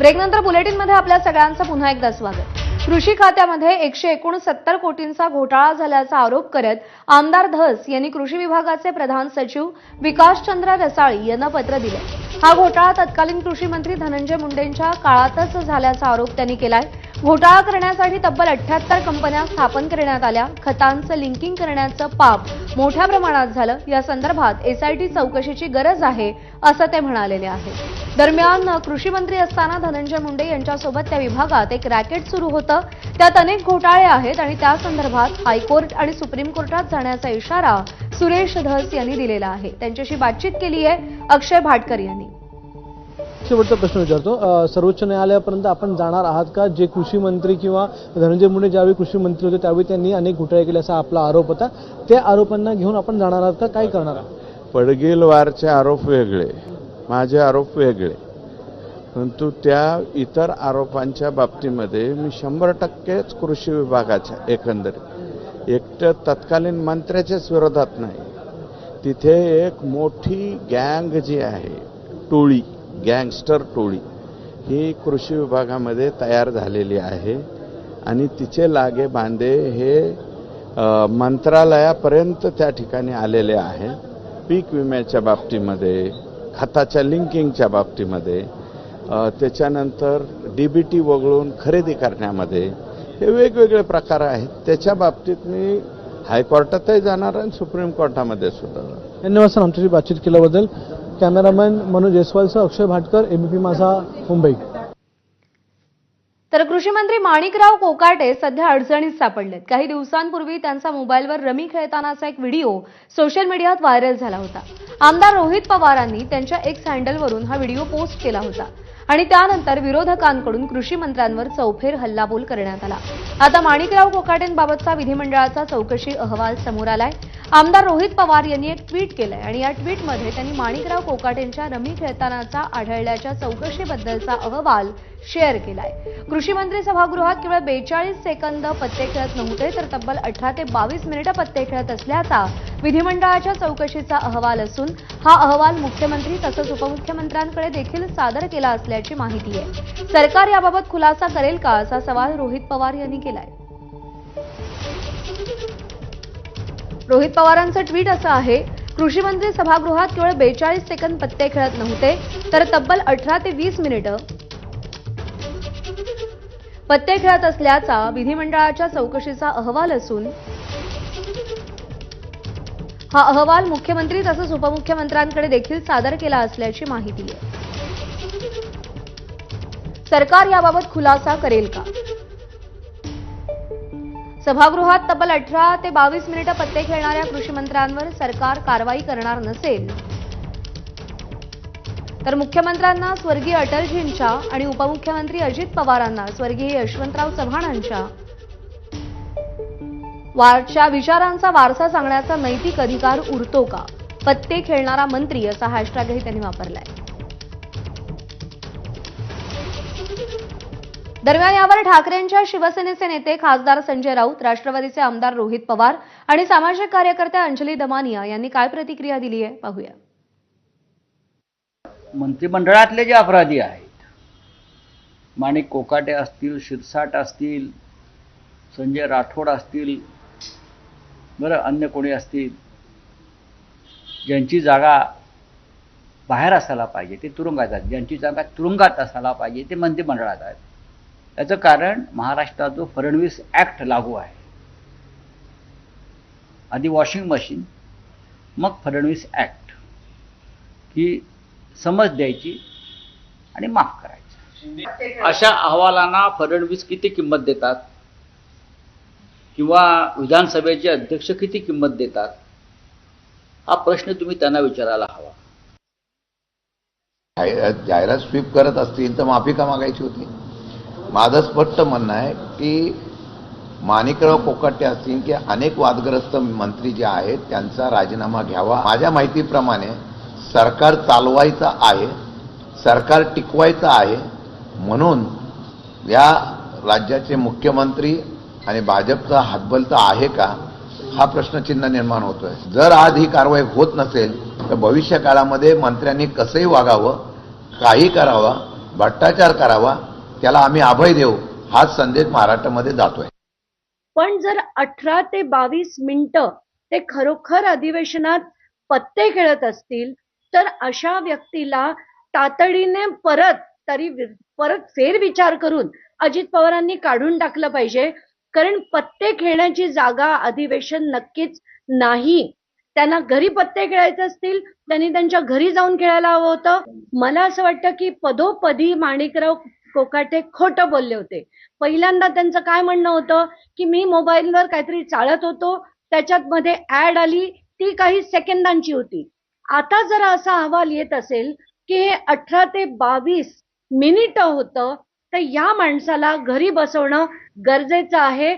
ब्रेकनंतर बुलेटिनमध्ये आपल्या सगळ्यांचं पुन्हा एकदा स्वागत। कृषी खात्यामध्ये 169 कोटींचा घोटाळा झाल्याचा आरोप करत आमदार धस यांनी कृषी विभागाचे प्रधान सचिव विकासचंद्र रसाळी यांना पत्र दिले। हा घोटाळा तत्कालीन कृषी मंत्री धनंजय मुंडेंच्या काळातच झाल्याचा आरोप त्यांनी केलाय। घोटाळा करण्यासाठी तब्बल 78 कंपन्या स्थापन करण्यात आल्या। खतांचं लिंकिंग करण्याचं पाप मोठ्या प्रमाणात झालं। या संदर्भात एसआयटी चौकशीची गरज आहे असं ते म्हणालेले आहे। दरम्यान कृषी मंत्री असताना धनंजय मुंडे यांच्यासोबत त्या विभागात एक रॅकेट सुरू होतं। त्यात अनेक घोटाळे आहेत आणि त्या संदर्भात हायकोर्ट आणि सुप्रीम कोर्टात जाण्याचा इशारा सुरेश धस यांनी दिलेला आहे। त्यांच्याशी बातचीत केली आहे अक्षय भाटकर यांनी। शेवटचा प्रश्न विचारतो, सर्वोच्च न्यायालयापर्यंत आपण जाणार आहात का? जे कृषी मंत्री किंवा धनंजय मुंडे ज्यावेळी कृषी मंत्री होते त्यावेळी त्यांनी अनेक घोटाळे केले असा आपला आरोप होता, त्या आरोपांना घेऊन आपण जाणार आहात का? काय करणार आहात? पडगीलवारचे आरोप वेगळे, माझे आरोप वेगळे, परंतु त्या इतर आरोपांच्या बाबतीमध्ये मी 100% कृषी विभागाच्या एकंदरीत एकटं तत्कालीन मंत्र्याच्याच विरोधात नाही, तिथे एक मोठी गँग जी आहे, टोळी, गँगस्टर टोळी ही कृषी विभागामध्ये तयार झालेली आहे आणि तिचे लागे बांधे हे मंत्रालयापर्यंत त्या ठिकाणी आलेले आहे। पीक विम्याच्या बाबतीमध्ये, खताच्या लिंकिंगच्या बाबतीमध्ये, त्याच्यानंतर डीबीटी वगळून खरेदी करण्यामध्ये हे वेगवेगळे प्रकार आहेत। त्याच्या बाबतीत मी हायकोर्टातही जाणार आणि सुप्रीम कोर्टामध्ये सुद्धा। धन्यवाद सर आमच्याशी बातचीत केल्याबद्दल। कॅमेरामॅन मनोज जयस्वालसह अक्षय भाटकर, एबीपी माझा, मुंबई। तर कृषी मंत्री माणिकराव कोकाटे सध्या अडचणीत सापडलेत। काही दिवसांपूर्वी त्यांचा मोबाईलवर रमी खेळतानाचा एक व्हिडिओ सोशल मीडियात व्हायरल झाला होता। आमदार रोहित पवारांनी त्यांच्या एक्स हँडलवरून हा व्हिडिओ पोस्ट केला होता आणि त्यानंतर विरोधकांकडून कृषी मंत्र्यांवर चौफेर हल्लाबोल करण्यात आला। आता माणिकराव कोकाटेंबाबतचा विधिमंडळाचा चौकशी अहवाल समोर आलाय। आमदार रोहित पवार यांनी एक ट्विट केलंय आणि या ट्विटमध्ये त्यांनी माणिकराव कोकाटेंच्या रमी खेळतानाचा आढळल्याच्या चौकशीबद्दलचा अहवाल शेअर केलाय। कृषी मंत्री सभागृहात केवळ 42 सेकंद पत्ते खेळत नव्हते तर तब्बल 18 ते 22 मिनिटं पत्ते खेळत असल्याचा विधिमंडळाच्या चौकशीचा अहवाल असून हा अहवाल मुख्यमंत्री तसंच उपमुख्यमंत्र्यांकडे देखील सादर केला असल्याची माहिती आहे। सरकार याबाबत खुलासा करेल का असा सवाल रोहित पवार यांनी केलाय। रोहित पवारांचं ट्विट असं आहे, कृषी मंत्री सभागृहात केवळ 42 सेकंद पत्ते खेळत नव्हते तर तब्बल 18 ते 20 मिनिटं पत्ते खेळत असल्याचा विधिमंडळाच्या चौकशीचा अहवाल असून हा अहवाल मुख्यमंत्री तसंच उपमुख्यमंत्र्यांकडे देखील सादर केला असल्याची माहिती आहे। सरकार याबाबत खुलासा करेल का? सभागृहात तब्बल 18 ते 22 मिनिटं पत्ते खेळणाऱ्या कृषी मंत्र्यांवर सरकार कारवाई करणार नसेल तर मुख्यमंत्र्यांना स्वर्गीय अटलजींच्या आणि उपमुख्यमंत्री अजित पवारांना स्वर्गीय यशवंतराव चव्हाणांच्या विचारांचा वारसा सांगण्याचा नैतिक अधिकार उरतो का? पत्ते खेळणारा मंत्री असा हॅशटॅगही त्यांनी वापरलाय। दरम्यान यावर ठाकरेंच्या शिवसेनेचे नेते खासदार संजय राऊत, राष्ट्रवादीचे आमदार रोहित पवार आणि सामाजिक कार्यकर्त्या अंजली दमानिया यांनी काय प्रतिक्रिया दिली आहे पाहूया। मंत्रिमंडळातले जे अपराधी आहेत, माणिक कोकाटे असतील, शिरसाट असतील, संजय राठोड असतील, बरं अन्य कोणी असतील, ज्यांची जागा बाहेर असायला पाहिजे ते तुरुंगात आहेत, ज्यांची जागा तुरुंगात असायला पाहिजे ते मंत्रिमंडळात आहेत। याचं कारण महाराष्ट्रात जो फडणवीस ॲक्ट लागू आहे, आधी वॉशिंग मशीन मग फडणवीस ॲक्ट, ही समज द्यायची आणि माफ करायचं। अशा अहवालांना फडणवीस किती किंमत देतात किंवा विधानसभेचे अध्यक्ष किती किंमत देतात, हा प्रश्न तुम्ही त्यांना विचारायला हवा। जाहिरात स्वीप करत असतील तर माफी का मागायची होती? माझं स्पष्ट म्हणणं आहे की माणिकराव कोकाटे असतील की अनेक वादग्रस्त मंत्री जे आहेत त्यांचा राजीनामा घ्यावा। माझ्या माहितीप्रमाणे सरकार चालवायचं आहे, सरकार टिकवायचं आहे, म्हणून या राज्याचे मुख्यमंत्री आणि भाजपचा हातबल तर आहे का हा प्रश्नचिन्ह निर्माण होतोय। जर आज ही कारवाई होत नसेल तर भविष्य काळामध्ये मंत्र्यांनी कसंही वागावं, काही करावं भ्रष्टाचार करावा, त्याला आम्ही अभय देऊ, हाच संदेश महाराष्ट्रामध्ये जातोय. पण जर 18 ते 22 मिनिटं ते खरोखर अधिवेशनात पत्ते खेळत असतील तर अशा व्यक्तीला तातडीने परत फेरविचार करून अजित पवारांनी काढून टाकलं पाहिजे. कारण पत्ते खेळण्याची जागा अधिवेशन नक्कीच नाही. त्यांना घरी पत्ते खेळायचे असतील त्यांनी त्यांच्या घरी जाऊन खेळायला हवं होतं. मला असं वाटतं की पदोपदी माणिकराव कोकाटे खोटं बोलले होते. पहिल्यांदा त्यांचं काय म्हणणं होतं की मी मोबाईलवर काहीतरी चाळत होतो, त्याच्यात मध्ये ऍड आली, ती काही सेकंदांची होती. आता जर असा अहवाल येत असेल की हे 18 ते 22 मिनिटं होतं, तर या माणसाला घरी बसवणं गरजेचं आहे.